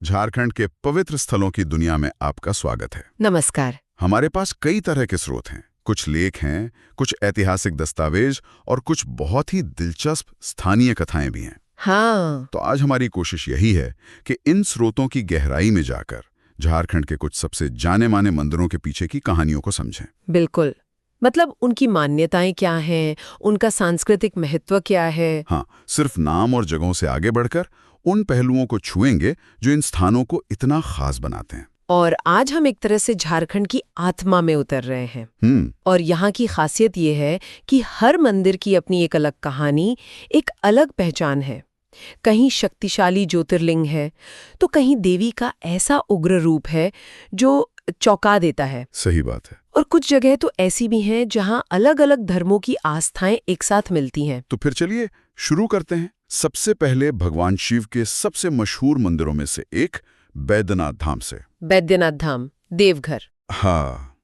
झारखंड के पवित्र स्थलों की दुनिया में आपका स्वागत है। नमस्कार। हमारे पास कई तरह के स्रोत हैं, कुछ लेख हैं, कुछ ऐतिहासिक दस्तावेज और कुछ बहुत ही दिलचस्प स्थानीय कथाएं भी हैं। हाँ, तो आज हमारी कोशिश यही है कि इन स्रोतों की गहराई में जाकर झारखंड के कुछ सबसे जाने माने मंदिरों के पीछे की कहानियों को समझें। बिल्कुल। मतलब उनकी मान्यताएं क्या हैं, उनका सांस्कृतिक महत्व क्या है। हाँ, सिर्फ नाम और जगहों से आगे बढ़कर उन पहलुओं को छुएंगे जो इन स्थानों को इतना खास बनाते हैं। और आज हम एक तरह से झारखंड की आत्मा में उतर रहे हैं। और यहाँ की खासियत ये है कि हर मंदिर की अपनी एक अलग कहानी, एक अलग पहचान है। कहीं शक्तिशाली ज्योतिर्लिंग है, तो कहीं देवी का ऐसा उग्र रूप है जो चौंका देता है। सही बात है। और कुछ जगह तो ऐसी भी हैं जहाँ अलग अलग धर्मों की आस्थाएं एक साथ मिलती हैं। तो फिर चलिए शुरू करते हैं। सबसे पहले भगवान शिव के सबसे मशहूर मंदिरों में से एक बैद्यनाथ धाम से। बैद्यनाथ धाम, देवघर। हाँ,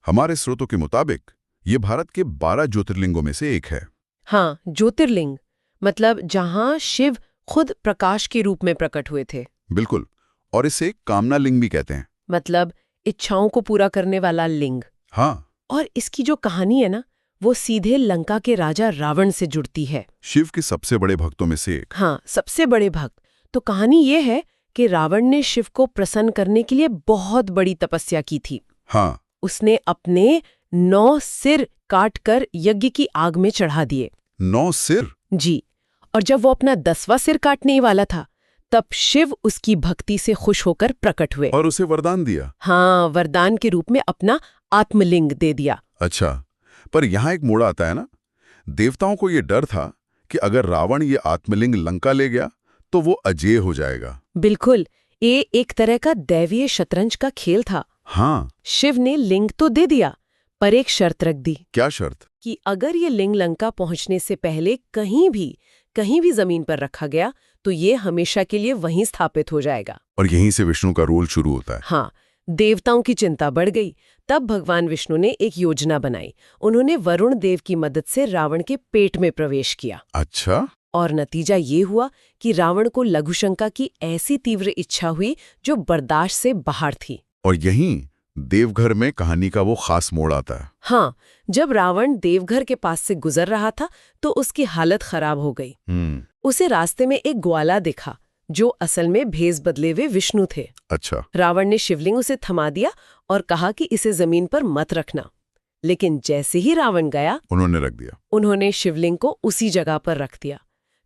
हमारे स्रोतों के मुताबिक ये भारत के 12 ज्योतिर्लिंगों में से एक है। हाँ, ज्योतिर्लिंग मतलब जहाँ शिव खुद प्रकाश के रूप में प्रकट हुए थे। बिल्कुल, और इसे कामना लिंग भी कहते हैं। मतलब इच्छाओं को पूरा करने वाला लिंग। हाँ, और इसकी जो कहानी है ना, वो सीधे लंका के राजा रावण से जुड़ती है। शिव के सबसे बड़े भक्तों में से एक। हाँ, सबसे बड़े भक्त। तो कहानी ये है कि रावण ने शिव को प्रसन्न करने के लिए बहुत बड़ी तपस्या की थी। हाँ, उसने अपने 9 सिर काटकर यज्ञ की आग में चढ़ा दिए। 9 सिर? जी। और जब वो अपना 10वां सिर काटने ही वाला था, तब शिव उसकी भक्ति से खुश होकर प्रकट हुए और उसे वरदान दिया। हाँ, वरदान के रूप में अपना आत्मलिंग दे दिया। अच्छा, पर यहाँ एक मोड़ आता है ना। देवताओं को ये डर था कि अगर रावण ये आत्मलिंग लंका ले गया तो वो अजेय हो जाएगा। बिल्कुल, ये एक तरह का दैवीय शतरंज का खेल था। हाँ। शिव ने लिंग तो दे दिया, पर एक शर्त रख दी। क्या शर्त? कि अगर ये लिंग लंका पहुंचने से पहले कहीं भी जमीन पर रखा गया तो ये हमेशा के लिए वहीं स्थापित हो जाएगा। और यहीं से विष्णु का रोल शुरू होता है। हाँ, देवताओं की चिंता बढ़ गई। तब भगवान विष्णु ने एक योजना बनाई। उन्होंने वरुण देव की मदद से रावण के पेट में प्रवेश किया। अच्छा। और नतीजा ये हुआ कि रावण को लघुशंका की ऐसी तीव्र इच्छा हुई जो बर्दाश्त से बाहर थी। और यहीं देवघर में कहानी का वो खास मोड़ आता है। हाँ, जब रावण देवघर के पास से गुजर रहा था तो उसकी हालत खराब हो गई। उसे रास्ते में एक ग्वाला दिखा जो असल में भेष बदले हुए विष्णु थे। अच्छा। रावण ने शिवलिंग उसे थमा दिया और कहा कि इसे जमीन पर मत रखना। लेकिन जैसे ही रावण गया, उन्होंने रख दिया। उन्होंने शिवलिंग को उसी जगह पर रख दिया।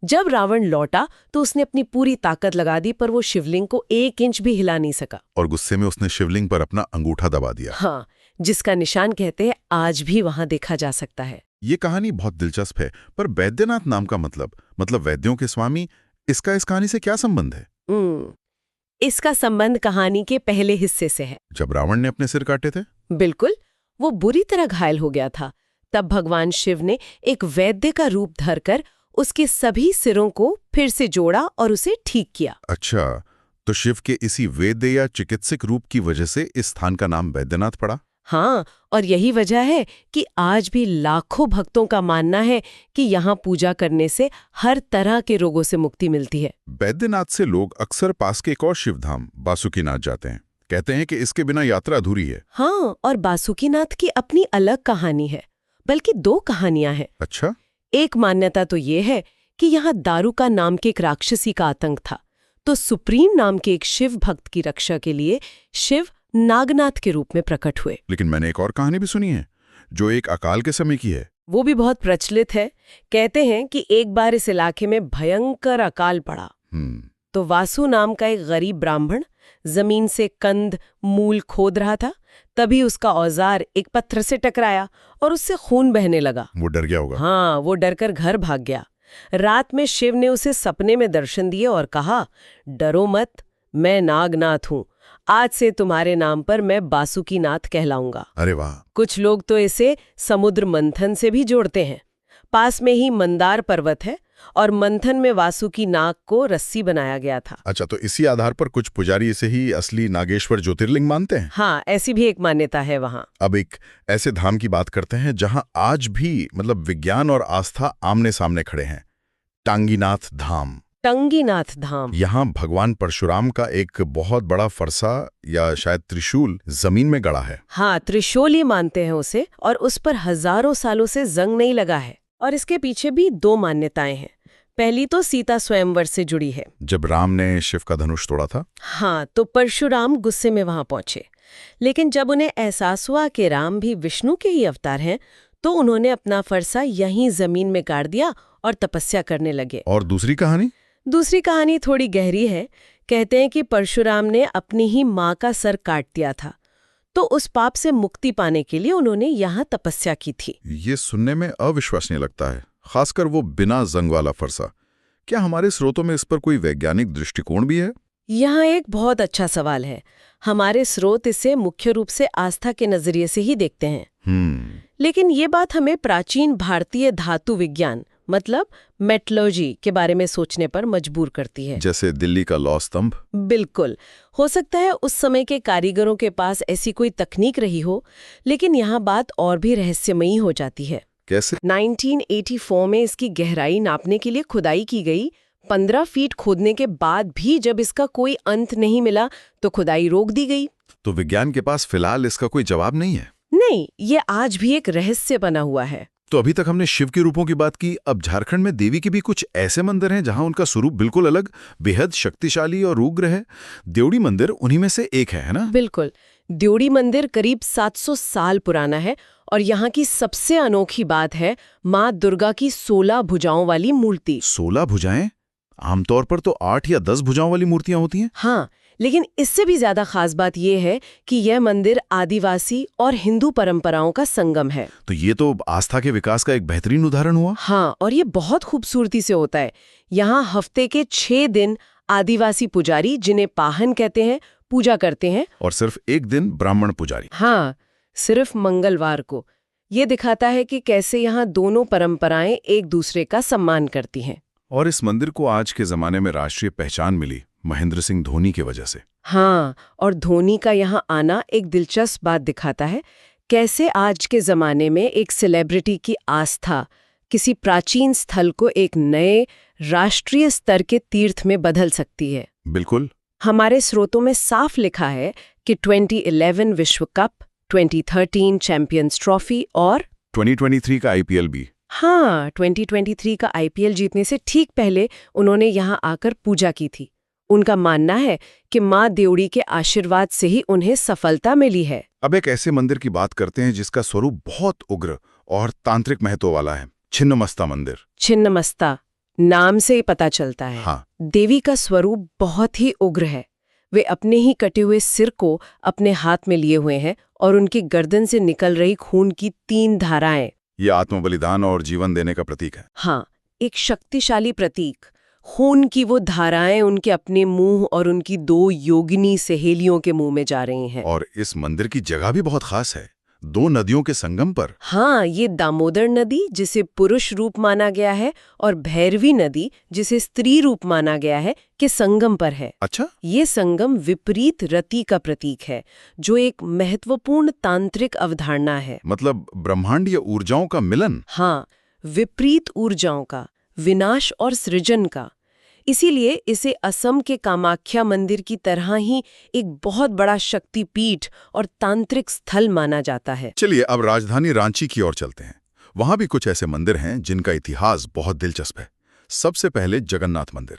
जब रावण लौटा तो उसने अपनी पूरी ताकत लगा दी, पर वो शिवलिंग को 1 इंच भी हिला नहीं सका। और गुस्से में उसने शिवलिंग पर अपना अंगूठा दबा दिया। हाँ, जिसका निशान कहते हैं आज भी वहां देखा जा सकता है। ये कहानी बहुत दिलचस्प है, पर बैद्यनाथ नाम का मतलब वैद्यों के स्वामी, इसका इस कहानी से क्या संबंध है? इसका संबंध कहानी के पहले हिस्से से है। जब रावण ने अपने सिर काटे थे? बिल्कुल, वो बुरी तरह घायल हो गया था। तब भगवान शिव ने एक वैद्य का रूप धरकर उसके सभी सिरों को फिर से जोड़ा और उसे ठीक किया। अच्छा, तो शिव के इसी वैद्य या चिकित्सक रूप की वजह से इस स्थान का नाम बैद्यनाथ पड़ा? हाँ, और यही वजह है कि आज भी लाखों भक्तों का मानना है कि यहाँ पूजा करने से हर तरह के रोगों से मुक्ति मिलती है। बैद्यनाथ से लोग अक्सर पास के एक और शिवधाम बासुकीनाथ जाते हैं। कहते हैं कि इसके बिना यात्रा अधूरी है। हाँ, और बासुकीनाथ की अपनी अलग कहानी है, बल्कि 2 कहानियां हैं। अच्छा। एक मान्यता तो ये है कि यहाँ दारुका नाम के एक राक्षसी का आतंक था, तो सुप्रीम नाम के एक शिव भक्त की रक्षा के लिए शिव नागनाथ के रूप में प्रकट हुए। लेकिन मैंने एक और कहानी भी सुनी है जो एक अकाल के समय की है। वो भी बहुत प्रचलित है। कहते हैं कि एक बार इस इलाके में भयंकर अकाल पड़ा। तो वासु नाम का एक गरीब ब्राह्मण जमीन से कंद मूल खोद रहा था। तभी उसका औजार एक पत्थर से टकराया और उससे खून बहने लगा। वो डर गया होगा। हाँ, वो डरकर घर भाग गया। रात में शिव ने उसे सपने में दर्शन दिए और कहा, डरो मत, मैं नागनाथ हूँ। आज से तुम्हारे नाम पर मैं बासुकीनाथ कहलाऊंगा। अरे वाह। कुछ लोग तो इसे समुद्र मंथन से भी जोड़ते हैं। पास में ही मंदार पर्वत है और मंथन में वासुकी नाग को रस्सी बनाया गया था। अच्छा, तो इसी आधार पर कुछ पुजारी इसे ही असली नागेश्वर ज्योतिर्लिंग मानते हैं। हाँ, ऐसी भी एक मान्यता है वहाँ। अब एक ऐसे धाम की बात करते हैं जहाँ आज भी विज्ञान और आस्था आमने सामने खड़े हैं। टांगीनाथ धाम। टंगीनाथ धाम। यहाँ भगवान परशुराम का एक बहुत बड़ा फरसा या शायद त्रिशूल जमीन में गड़ा है। हाँ, त्रिशूल ही मानते हैं उसे, और उस पर हजारों सालों से जंग नहीं लगा है। और इसके पीछे भी दो मान्यताएं हैं। पहली तो सीता स्वयंवर से जुड़ी है। जब राम ने शिव का धनुष तोड़ा था। हाँ, तो परशुराम गुस्से में वहां पहुंचे, लेकिन जब उन्हें एहसास हुआ कि राम भी विष्णु के ही अवतार हैं, तो उन्होंने अपना फरसा यहीं जमीन में गाड़ दिया और तपस्या करने लगे। और दूसरी कहानी? दूसरी कहानी थोड़ी गहरी है। कहते हैं कि परशुराम ने अपनी ही माँ का सर काट दिया था, तो उस पाप से मुक्ति पाने के लिए उन्होंने यहाँ तपस्या की थी। ये सुनने में अविश्वसनीय लगता है, खासकर वो बिना जंग वाला फरसा। क्या हमारे स्रोतों में इस पर कोई वैज्ञानिक दृष्टिकोण भी है? यहाँ एक बहुत अच्छा सवाल है। हमारे स्रोत इसे मुख्य रूप से आस्था के नजरिए से ही देखते हैं। लेकिन ये बात हमें प्राचीन भारतीय धातु विज्ञान मतलब मेटलर्जी के बारे में सोचने पर मजबूर करती है। जैसे दिल्ली का लौह स्तंभ? बिल्कुल। हो सकता है उस समय के कारीगरों के पास ऐसी कोई तकनीक रही हो, लेकिन यहाँ बात और भी रहस्यमयी हो जाती है। कैसे? 1984 में इसकी गहराई नापने के लिए खुदाई की गई। 15 फीट खोदने के बाद भी जब इसका कोई अंत नहीं मिला, तो खुदाई रोक दी गई। तो विज्ञान के पास फिलहाल इसका कोई जवाब नहीं है? नहीं, ये आज भी एक रहस्य बना हुआ है। तो अभी तक हमने शिव के रूपों की बात की, अब झारखंड में देवी के भी कुछ ऐसे मंदिर हैं जहां उनका स्वरूप बिल्कुल अलग, बेहद शक्तिशाली और उग्र है। देवड़ी मंदिर उन्हीं में से एक है ना? बिल्कुल। देवड़ी मंदिर करीब 700 साल पुराना है, और यहाँ की सबसे अनोखी बात है माँ दुर्गा की 16 भुजाओं वाली मूर्ति। 16 भुजाएं? आमतौर पर तो 8 या 10 भुजाओं वाली मूर्तियां होती हैं। हाँ, लेकिन इससे भी ज्यादा खास बात यह है कि यह मंदिर आदिवासी और हिंदू परंपराओं का संगम है। तो ये तो आस्था के विकास का एक बेहतरीन उदाहरण हुआ। हाँ, और ये बहुत खूबसूरती से होता है। यहाँ हफ्ते के 6 दिन आदिवासी पुजारी, जिन्हें पाहन कहते हैं, पूजा करते हैं, और सिर्फ एक दिन ब्राह्मण पुजारी। हाँ, सिर्फ मंगलवार को। ये दिखाता है कि कैसे यहाँ दोनों परंपराएं एक दूसरे का सम्मान करती हैं। और इस मंदिर को आज के जमाने में राष्ट्रीय पहचान मिली महेंद्र सिंह धोनी की वजह से। हाँ, और धोनी का यहाँ आना एक दिलचस्प बात दिखाता है, कैसे आज के जमाने में एक सेलिब्रिटी की आस्था किसी प्राचीन स्थल को एक नए राष्ट्रीय स्तर के तीर्थ में बदल सकती है। बिल्कुल। हमारे स्रोतों में साफ लिखा है कि 2011 विश्व कप, 2013 चैंपियंस ट्रॉफी और 2023 का IPL भी। हाँ, 2023 का IPL जीतने से ठीक पहले उन्होंने यहाँ आकर पूजा की थी। उनका मानना है कि माँ देवड़ी के आशीर्वाद से ही उन्हें सफलता मिली है। अब एक ऐसे मंदिर की बात करते हैं जिसका स्वरूप बहुत उग्र और तांत्रिक महत्व वाला है, छिन्नमस्ता मंदिर। छिन्नमस्ता नाम से ही पता चलता है। हाँ। देवी का स्वरूप बहुत ही उग्र है। वे अपने ही कटे हुए सिर को अपने हाथ में लिए हुए हैं, और उनकी गर्दन से निकल रही खून की 3 धाराएं। ये आत्मबलिदान और जीवन देने का प्रतीक है। हाँ, एक शक्तिशाली प्रतीक। खून की वो धाराएं उनके अपने मुंह और उनकी 2 योगिनी सहेलियों के मुंह में जा रही हैं। और इस मंदिर की जगह भी बहुत खास है, 2 नदियों के संगम पर। हाँ, ये दामोदर नदी, जिसे पुरुष रूप माना गया है, और भैरवी नदी, जिसे स्त्री रूप माना गया है, के संगम पर है। अच्छा। ये संगम विपरीत रति का प्रतीक है, जो एक महत्वपूर्ण तांत्रिक अवधारणा है। मतलब ब्रह्मांडीय ऊर्जाओं का मिलन। हाँ, विपरीत ऊर्जाओं का, विनाश और सृजन का। इसीलिए इसे असम के कामाख्या मंदिर की तरह ही एक बहुत बड़ा शक्तिपीठ और तांत्रिक स्थल माना जाता है। चलिए अब राजधानी रांची की ओर चलते हैं। वहां भी कुछ ऐसे मंदिर हैं जिनका इतिहास बहुत दिलचस्प है। सबसे पहले जगन्नाथ मंदिर।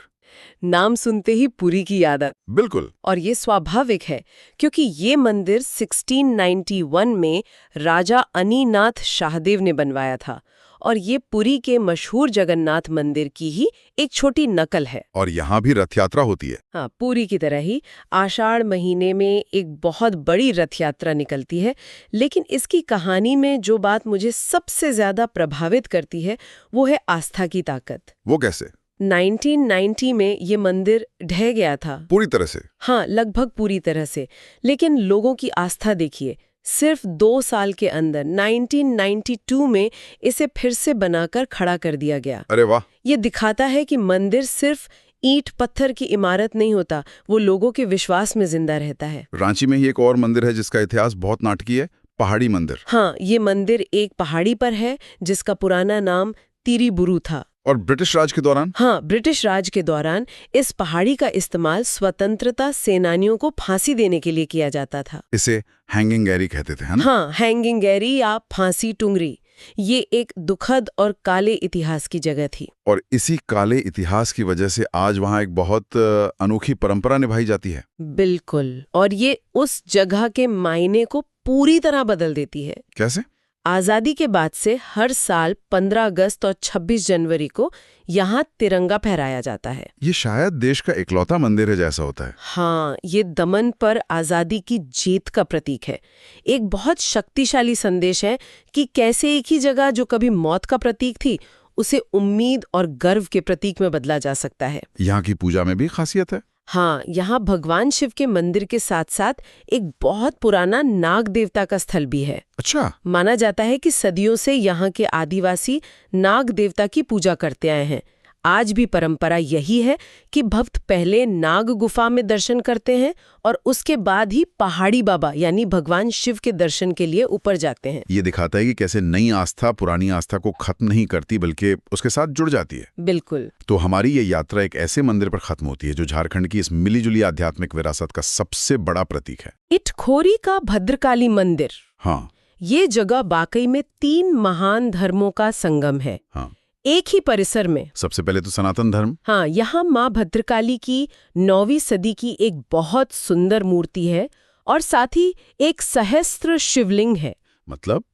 नाम सुनते ही पुरी की याद आती। बिल्कुल। और ये स्वाभाविक है, क्योंकि ये मंदिर 1691 में राजा अनीनाथ शाहदेव ने बनवाया था, और ये पुरी के मशहूर जगन्नाथ मंदिर की ही एक छोटी नकल है। और यहाँ भी रथ यात्रा होती है। हाँ, पुरी की तरह ही आषाढ़ महीने में एक बहुत बड़ी रथ यात्रा निकलती है। लेकिन इसकी कहानी में जो बात मुझे सबसे ज्यादा प्रभावित करती है, वो है आस्था की ताकत। वो कैसे? 1990 में ये मंदिर ढह गया था। पूरी तरह से? हाँ, लगभग पूरी तरह से। लेकिन लोगों की आस्था देखिए, सिर्फ 2 साल के अंदर 1992 में इसे फिर से बनाकर खड़ा कर दिया गया। अरे वाह! ये दिखाता है कि मंदिर सिर्फ ईंट पत्थर की इमारत नहीं होता, वो लोगों के विश्वास में जिंदा रहता है। रांची में ही एक और मंदिर है जिसका इतिहास बहुत नाटकीय है, पहाड़ी मंदिर। हाँ, ये मंदिर एक पहाड़ी पर है जिसका पुराना नाम तिरिबुरु था। और ब्रिटिश राज के दौरान? हाँ, ब्रिटिश राज के दौरान इस पहाड़ी का इस्तेमाल स्वतंत्रता सेनानियों को फांसी देने के लिए किया जाता था। इसे हैंगिंग गैरी कहते थे, है ना? हाँ, हैंगिंग गैरी या फांसी टुंगरी। ये एक दुखद और काले इतिहास की जगह थी। और इसी काले इतिहास की वजह से आज वहाँ एक बहुत अनोखी परंपरा निभाई जाती है। बिल्कुल, और ये उस जगह के मायने को पूरी तरह बदल देती है। कैसे? आज़ादी के बाद से हर साल 15 अगस्त और 26 जनवरी को यहाँ तिरंगा फहराया जाता है। ये शायद देश का इकलौता मंदिर है जैसा होता है। हाँ, ये दमन पर आज़ादी की जीत का प्रतीक है। एक बहुत शक्तिशाली संदेश है कि कैसे एक ही जगह जो कभी मौत का प्रतीक थी, उसे उम्मीद और गर्व के प्रतीक में बदला जा सकता है। यहाँ की पूजा में भी खासियत है। हाँ, यहाँ भगवान शिव के मंदिर के साथ साथ एक बहुत पुराना नाग देवता का स्थल भी है। अच्छा। माना जाता है कि सदियों से यहाँ के आदिवासी नाग देवता की पूजा करते आए हैं। आज भी परंपरा यही है कि भक्त पहले नाग गुफा में दर्शन करते हैं और उसके बाद ही पहाड़ी बाबा यानी भगवान शिव के दर्शन के लिए ऊपर जाते हैं। ये दिखाता है कि कैसे नई आस्था पुरानी आस्था को खत्म नहीं करती बल्कि उसके साथ जुड़ जाती है। बिल्कुल। तो हमारी ये यात्रा एक ऐसे मंदिर पर खत्म होती है जो झारखंड की इस मिलीजुली आध्यात्मिक विरासत का सबसे बड़ा प्रतीक है। इटखोरी का भद्रकाली मंदिर। हाँ, ये जगह वाकई में 3 महान धर्मों का संगम है। हाँ, एक ही परिसर में। सबसे पहले तो सनातन धर्म। हाँ, यहाँ माँ भद्रकाली की 9वीं सदी की एक बहुत सुंदर मूर्ति है और साथ ही एक सहस्त्र शिवलिंग है। मतलब?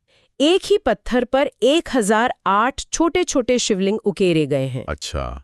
एक ही पत्थर पर 1008 छोटे छोटे शिवलिंग उकेरे गए हैं। अच्छा,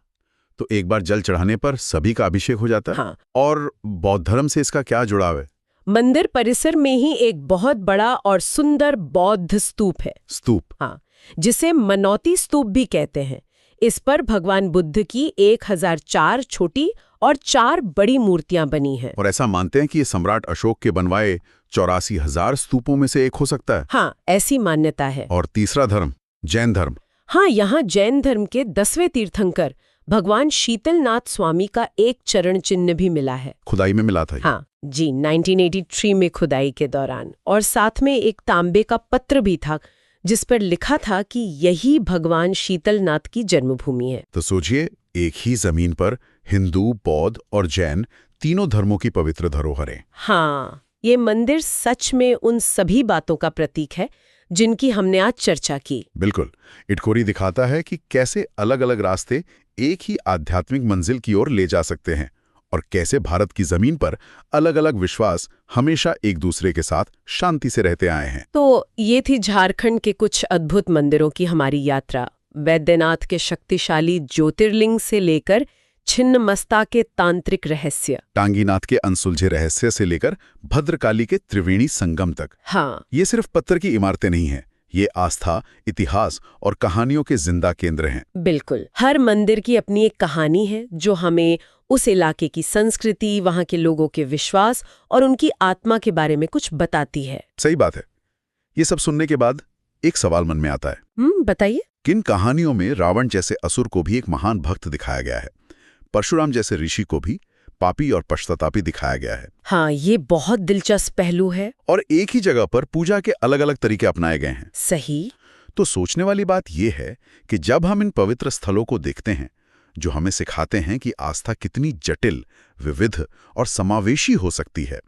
तो एक बार जल चढ़ाने पर सभी का अभिषेक हो जाता है? हाँ। और बौद्ध धर्म से इसका क्या जुड़ाव है? मंदिर परिसर में ही एक बहुत बड़ा और सुंदर बौद्ध स्तूप है। स्तूप? हाँ, जिसे मनौती स्तूप भी कहते हैं। इस पर भगवान बुद्ध की 1004 छोटी और 4 बड़ी मूर्तियां बनी हैं। और ऐसा मानते हैं कि ये सम्राट अशोक के बनवाए 84,000 स्तूपों में से एक हो सकता है। हाँ, ऐसी मान्यता है। और तीसरा धर्म, जैन धर्म। हाँ, यहाँ जैन धर्म के 10वें तीर्थंकर भगवान शीतलनाथ स्वामी का एक चरण चिन्ह भी मिला है। खुदाई में मिला था ये? हाँ जी, 1983 में खुदाई के दौरान। और साथ में एक तांबे का पत्र भी था जिस पर लिखा था कि यही भगवान शीतलनाथ की जन्मभूमि है। तो सोचिए, एक ही जमीन पर हिंदू, बौद्ध और जैन तीनों धर्मों की पवित्र धरोहरें। हाँ, ये मंदिर सच में उन सभी बातों का प्रतीक है जिनकी हमने आज चर्चा की। बिल्कुल। इटखोरी दिखाता है कि कैसे अलग अलग रास्ते एक ही आध्यात्मिक मंजिल की ओर ले जा सकते हैं और कैसे भारत की जमीन पर अलग अलग विश्वास हमेशा एक दूसरे के साथ शांति से रहते आए हैं। तो ये थी झारखंड के कुछ अद्भुत मंदिरों की हमारी यात्रा। वैद्यनाथ के शक्तिशाली ज्योतिर्लिंग से लेकर छिन्नमस्ता के तांत्रिक रहस्य, टांगीनाथ के अनसुलझे रहस्य से लेकर भद्रकाली के त्रिवेणी संगम तक। हाँ, ये सिर्फ पत्थर की इमारतें नहीं हैं, ये आस्था, इतिहास और कहानियों के जिंदा केंद्र हैं। बिल्कुल। हर मंदिर की अपनी एक कहानी है जो हमें उस इलाके की संस्कृति, वहाँ के लोगों के विश्वास और उनकी आत्मा के बारे में कुछ बताती है। सही बात है। ये सब सुनने के बाद एक सवाल मन में आता है। बताइए। किन कहानियों में रावण जैसे असुर को भी एक महान भक्त दिखाया गया है, परशुराम जैसे ऋषि को भी पापी और पश्चातापी दिखाया गया है। हाँ, ये बहुत दिलचस्प पहलू है। और एक ही जगह पर पूजा के अलग अलग तरीके अपनाए गए हैं। सही। तो सोचने वाली बात यह है कि जब हम इन पवित्र स्थलों को देखते हैं जो हमें सिखाते हैं कि आस्था कितनी जटिल, विविध और समावेशी हो सकती है,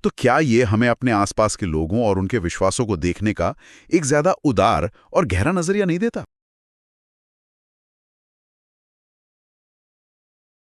तो क्या ये हमें अपने आसपास के लोगों और उनके विश्वासों को देखने का एक ज्यादा उदार और गहरा नजरिया नहीं देता?